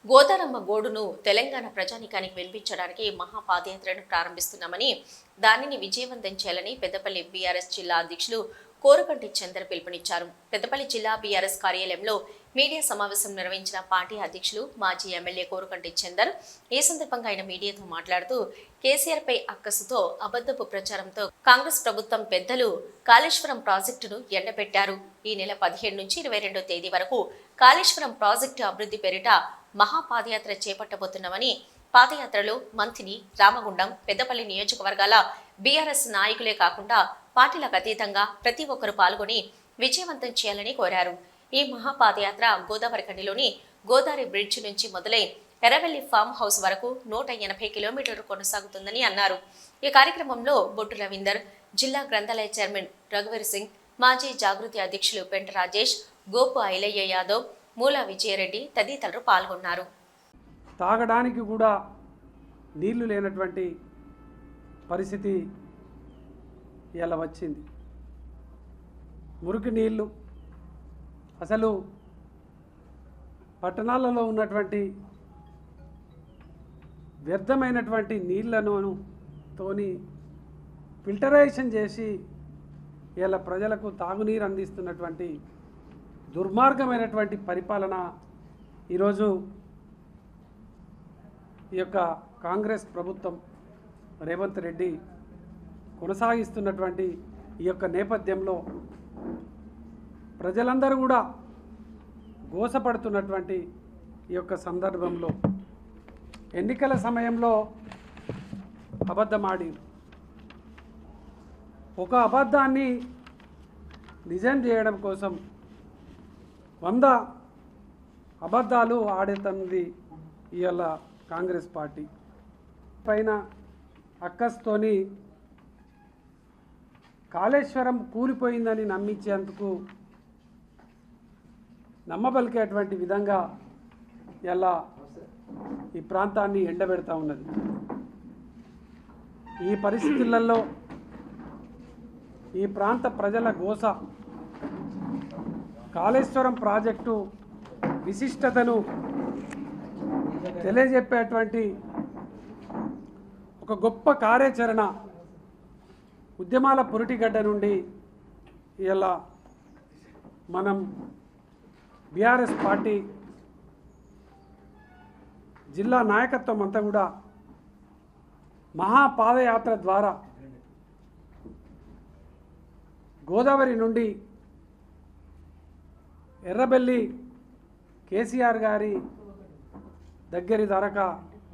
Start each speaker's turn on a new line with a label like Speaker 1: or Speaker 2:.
Speaker 1: గోదారమ్మ గోడును తెలంగాణ ప్రజానీకానికి వినిపించడానికి మహాపాదయాత్రను ప్రారంభిస్తున్నామని, దానిని విజయవంతం చేయాలని పెద్దపల్లి బీఆర్ఎస్ జిల్లా అధ్యక్షులు కోరుకంటి చందర్ పిలుపునిచ్చారు. పెద్దపల్లి జిల్లా బీఆర్ఎస్ కార్యాలయంలో మీడియా సమావేశం నిర్వహించిన పార్టీ అధ్యక్షులు మాజీ ఎమ్మెల్యే కోరుకంటి చందర్ ఈ సందర్భంగా ఆయన మీడియాతో మాట్లాడుతూ, కేసీఆర్ పై అక్కసుతో అబద్ధపు ప్రచారంతో కాంగ్రెస్ ప్రభుత్వం పెద్దలు కాళేశ్వరం ప్రాజెక్టును ఎండబెట్టారు. ఈ నెల 17 నుంచి 22వ తేదీ వరకు కాళేశ్వరం ప్రాజెక్టు అభివృద్ధి పేరిట మహాపాదయాత్ర చేపట్టబోతున్నామని, పాదయాత్రలో మంత్రి రామగుండం, పెద్దపల్లి నియోజకవర్గాల బీఆర్ఎస్ నాయకులే కాకుండా పార్టీలకు అతీతంగా ప్రతి ఒక్కరూ పాల్గొని విజయవంతం చేయాలని కోరారు. ఈ మహాపాదయాత్ర గోదావరి కండిలోని గోదావరి బ్రిడ్జ్ నుంచి మొదలై ఎర్రవెల్లి ఫామ్ హౌస్ వరకు 180 కిలోమీటర్లు కొనసాగుతుందని అన్నారు. ఈ కార్యక్రమంలో బొట్టు రవీందర్, జిల్లా గ్రంథాలయ చైర్మన్ రఘువీర్ సింగ్, మాజీ జాగృతి అధ్యక్షులు పెంట రాజేష్, గోపు ఐలయ్య యాదవ్, మూలా విజయరెడ్డి తదితరులు పాల్గొన్నారు.
Speaker 2: తాగడానికి కూడా నీళ్లు లేనటువంటి పరిస్థితి ఇలా వచ్చింది. మురికి నీళ్లు అసలు పట్టణాలలో ఉన్నటువంటి వ్యర్థమైనటువంటి నీళ్లను తోని ఫిల్టరైజేషన్ చేసి ఇలా ప్రజలకు తాగునీరు అందిస్తున్నటువంటి దుర్మార్గమైనటువంటి పరిపాలన ఈరోజు ఈ యొక్క కాంగ్రెస్ ప్రభుత్వం రేవంత్ రెడ్డి కొనసాగిస్తున్నటువంటి ఈ యొక్క నేపథ్యంలో ప్రజలందరూ కూడా గోసపడుతున్నటువంటి ఈ యొక్క సందర్భంలో ఎన్నికల సమయంలో అబద్ధమాడి ఒక అబద్ధాన్ని నిజం చేయడం కోసం 100 అబద్ధాలు ఆడుతున్నది ఇవాళ కాంగ్రెస్ పార్టీ పైన అక్కస్తోని కాళేశ్వరం కూలిపోయిందని నమ్మించేందుకు నమ్మబలికేటువంటి విధంగా ఇలా ఈ ప్రాంతాన్ని ఎండబెడతా ఉన్నది. ఈ పరిస్థితులలో ఈ ప్రాంత ప్రజల గోస కాళేశ్వరం ప్రాజెక్టు విశిష్టతను తెలియజెప్పేటువంటి ఒక గొప్ప కార్యాచరణ ఉద్యమాల పురిటిగడ్డ నుండి ఇలా మనం బీఆర్ఎస్ పార్టీ జిల్లా నాయకత్వం అంతా కూడా మహాపాదయాత్ర ద్వారా గోదావరి నుండి ఎర్రబెల్లి కేసీఆర్ గారి దగ్గరి దాకా